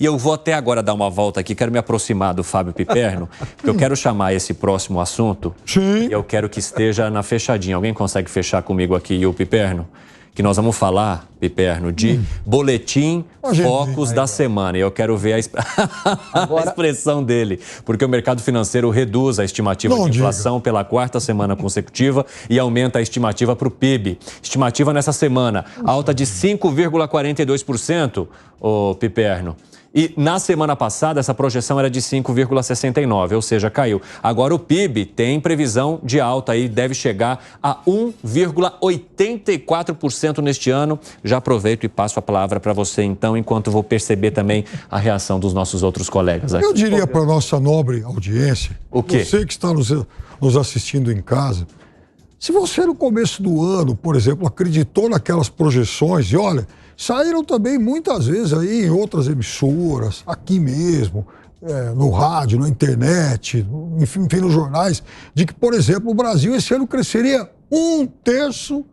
E eu vou até agora dar uma volta aqui, quero me aproximar do Fábio Piperno, porque eu quero chamar esse próximo assunto. Sim. E eu quero que esteja na fechadinha. Alguém consegue fechar comigo aqui o Piperno? Que nós vamos falar, Piperno, de boletim focos da semana. E eu quero ver a expressão dele. Porque o mercado financeiro reduz a estimativa de inflação pela 4ª semana consecutiva e aumenta a estimativa para o PIB. Estimativa nessa semana, alta de 5,42%, ô Piperno. E na semana passada, essa projeção era de 5,69%, ou seja, caiu. Agora o PIB tem previsão de alta aí, deve chegar a 1,84% neste ano. Já aproveito e passo a palavra para você, então, enquanto vou perceber também a reação dos nossos outros colegas aqui. Eu diria para a nossa nobre audiência, o quê? Você que está nos assistindo em casa, se você no começo do ano, por exemplo, acreditou naquelas projeções e olha, saíram também muitas vezes aí em outras emissoras, aqui mesmo, no rádio, na internet, enfim, nos jornais, de que, por exemplo, o Brasil esse ano cresceria 1/3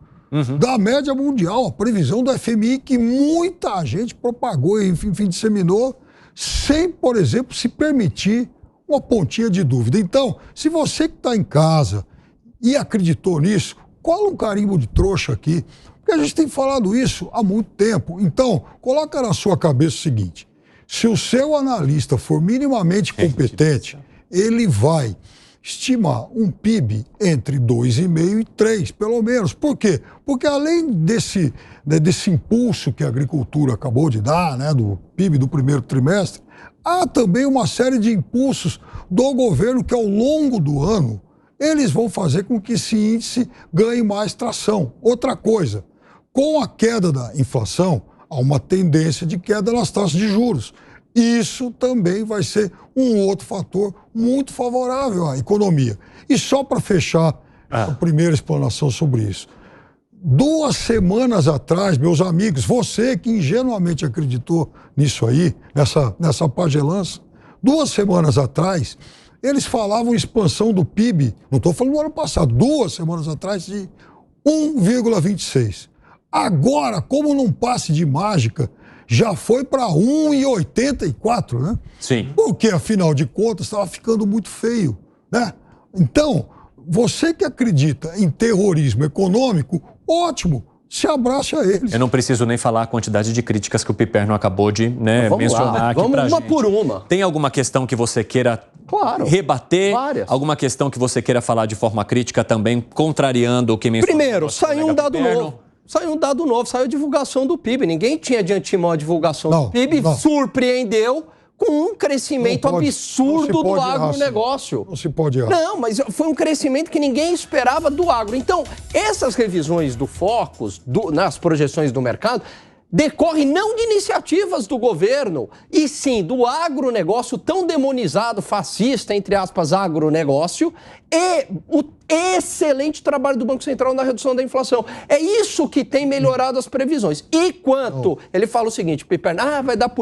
da média mundial, a previsão do FMI que muita gente propagou e, enfim, disseminou, sem, por exemplo, se permitir uma pontinha de dúvida. Então, se você que está em casa e acreditou nisso, cola um carimbo de trouxa aqui, porque a gente tem falado isso há muito tempo. Então, coloca na sua cabeça o seguinte, se o seu analista for minimamente competente, ele vai estimar um PIB entre 2,5% e 3%, pelo menos. Por quê? Porque além desse impulso que a agricultura acabou de dar, né, do PIB do primeiro trimestre, há também uma série de impulsos do governo que ao longo do ano eles vão fazer com que esse índice ganhe mais tração. Outra coisa, com a queda da inflação, há uma tendência de queda nas taxas de juros. Isso também vai ser um outro fator muito favorável à economia. E só para fechar a primeira explanação sobre isso. 2 semanas atrás, meus amigos, você que ingenuamente acreditou nisso aí, nessa pagelança, 2 semanas atrás, eles falavam expansão do PIB, não estou falando do ano passado, 2 semanas atrás, de 1,26%. Agora, como num passe de mágica, já foi para 1,84%, né? Sim. Porque, afinal de contas, estava ficando muito feio, né? Então, você que acredita em terrorismo econômico, ótimo, se abrace a eles. Eu não preciso nem falar a quantidade de críticas que o Piperno acabou de mencionar aqui pra gente. Vamos uma por uma. Tem alguma questão que você queira rebater? Várias. Alguma questão que você queira falar de forma crítica também, contrariando o que mencionou? Primeiro, saiu um dado novo. Saiu um dado novo, saiu a divulgação do PIB. Ninguém tinha de antemão a divulgação do PIB. Surpreendeu com um crescimento absurdo do agronegócio. Não se pode errar. Não, mas foi um crescimento que ninguém esperava do agro. Então, essas revisões do Focus, nas projeções do mercado, decorrem não de iniciativas do governo, e sim do agronegócio tão demonizado, fascista, entre aspas, agronegócio, e o excelente trabalho do Banco Central na redução da inflação. É isso que tem melhorado as previsões. E quanto, ele fala o seguinte, Piperno, vai dar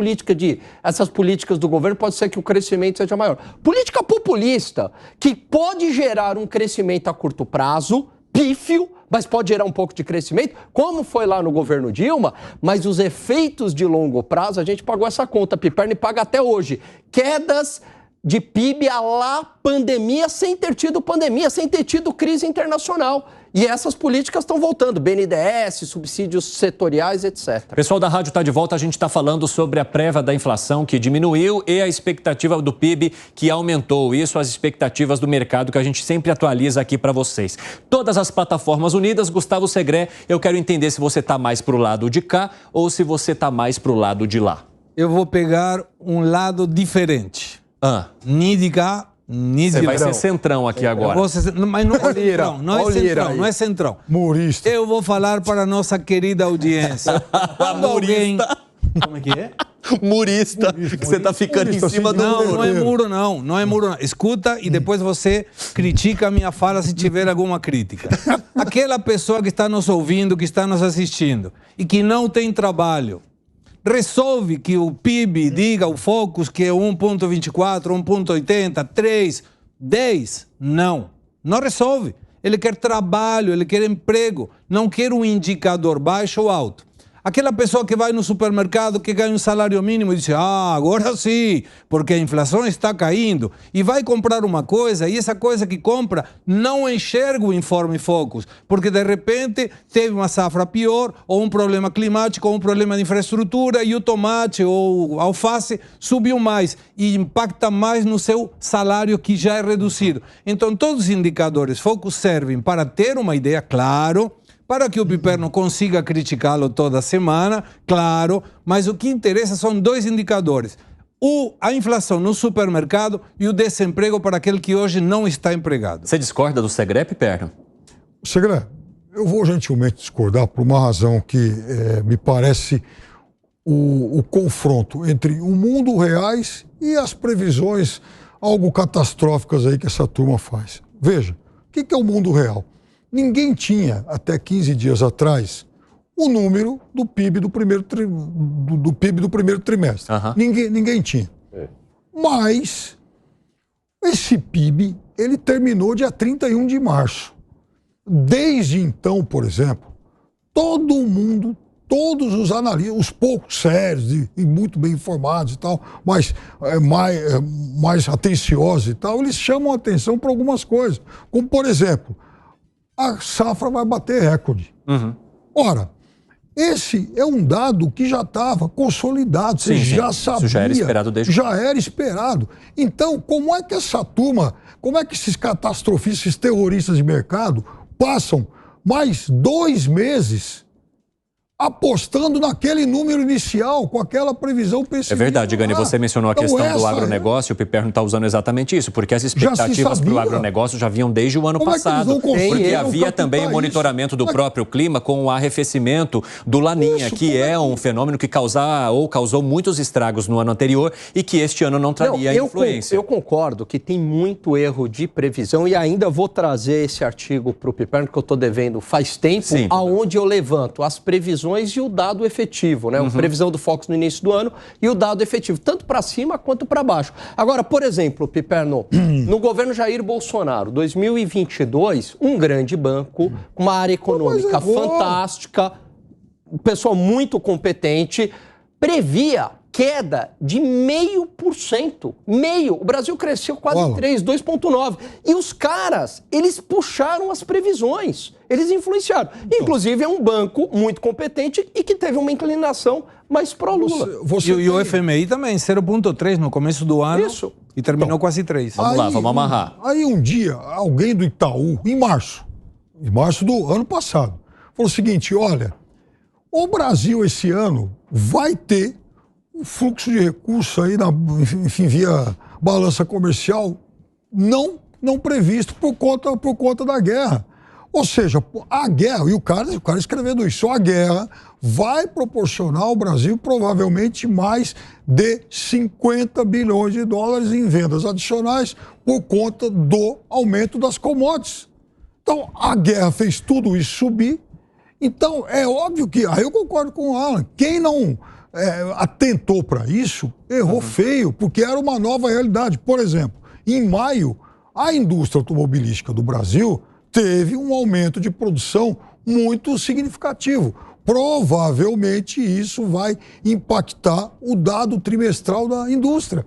essas políticas do governo, pode ser que o crescimento seja maior. Política populista, que pode gerar um crescimento a curto prazo, pífio, mas pode gerar um pouco de crescimento, como foi lá no governo Dilma, mas os efeitos de longo prazo, a gente pagou essa conta, Piperno, e paga até hoje. Quedas de PIB à lá pandemia, sem ter tido pandemia, sem ter tido crise internacional. E essas políticas estão voltando, BNDES, subsídios setoriais, etc. Pessoal da rádio está de volta, a gente está falando sobre a prévia da inflação que diminuiu e a expectativa do PIB que aumentou. Isso, as expectativas do mercado que a gente sempre atualiza aqui para vocês. Todas as plataformas unidas, Gustavo Segré, eu quero entender se você está mais para o lado de cá ou se você está mais para o lado de lá. Eu vou pegar um lado diferente. Nem de cá, nem de lá. Você vai ser centrão aqui agora. Mas não é centrão, não é centrão. Murista. Eu vou falar para a nossa querida audiência. Quando alguém... Como é que é? Murista, que você está ficando em cima do muro. Não é muro, não. Não é muro, não. Escuta e depois você critica a minha fala se tiver alguma crítica. Aquela pessoa que está nos ouvindo, que está nos assistindo e que não tem trabalho, resolve que o PIB diga, o Focus, que é 1,24, 1,80, 3, 10. Não resolve. Ele quer trabalho, ele quer emprego, não quer um indicador baixo ou alto. Aquela pessoa que vai no supermercado, que ganha um salário mínimo e diz, agora sim, porque a inflação está caindo. E vai comprar uma coisa, e essa coisa que compra não enxerga o informe Focus, porque de repente teve uma safra pior, ou um problema climático, ou um problema de infraestrutura, e o tomate ou alface subiu mais e impacta mais no seu salário que já é reduzido. Então, todos os indicadores Focus servem para ter uma ideia, claro, para que o Piperno consiga criticá-lo toda semana, claro, mas o que interessa são dois indicadores. A inflação no supermercado e o desemprego para aquele que hoje não está empregado. Você discorda do Segré, Piperno? Segré, eu vou gentilmente discordar por uma razão que me parece o confronto entre o mundo reais e as previsões algo catastróficas aí que essa turma faz. Veja, o que é o mundo real? Ninguém tinha, até 15 dias atrás, o número do PIB do primeiro, PIB do primeiro trimestre. Ninguém tinha. Mas esse PIB, ele terminou dia 31 de março. Desde então, por exemplo, todo mundo, todos os analistas, os poucos sérios e muito bem informados e tal, mas mais atenciosos e tal, eles chamam a atenção para algumas coisas. Como, por exemplo, a safra vai bater recorde. Ora, esse é um dado que já estava consolidado, você já sabia. Isso já era esperado desde... Já era esperado. Então, como é que essa turma, como é que esses catastrofistas, esses terroristas de mercado, passam mais 2 meses apostando naquele número inicial, com aquela previsão pessimista? É verdade, Gani, você mencionou a questão do agronegócio, o Piperno está usando exatamente isso, porque as expectativas para o agronegócio já vinham desde o ano passado, porque havia também o monitoramento do próprio clima com o arrefecimento do Laninha, que é um fenômeno que causou muitos estragos no ano anterior e que este ano não traria influência. Eu concordo que tem muito erro de previsão e ainda vou trazer esse artigo para o Piperno, que eu estou devendo faz tempo, aonde eu levanto as previsões e o dado efetivo, né? A previsão do Focus no início do ano e o dado efetivo, tanto para cima quanto para baixo. Agora, por exemplo, Piperno, no governo Jair Bolsonaro, 2022, um grande banco, uma área econômica fantástica, um pessoal muito competente, previa queda de 0,5%. O Brasil cresceu quase 2,9%. E os caras, eles puxaram as previsões. Eles influenciaram. Inclusive, é um banco muito competente e que teve uma inclinação mais pró-Lula. E o FMI também, 0,3% no começo do ano. Isso. E terminou quase 3%. Vamos lá, vamos amarrar. Aí um dia, alguém do Itaú, em março do ano passado, falou o seguinte, olha, o Brasil esse ano vai ter o fluxo de recursos aí, enfim, via balança comercial, não previsto por conta da guerra. Ou seja, a guerra, e o cara escrevendo isso, a guerra vai proporcionar ao Brasil provavelmente mais de 50 bilhões de dólares em vendas adicionais por conta do aumento das commodities. Então, a guerra fez tudo isso subir. Então, é óbvio que, aí eu concordo com o Alan, quem não atentou para isso, errou feio, porque era uma nova realidade. Por exemplo, em maio, a indústria automobilística do Brasil teve um aumento de produção muito significativo. Provavelmente isso vai impactar o dado trimestral da indústria.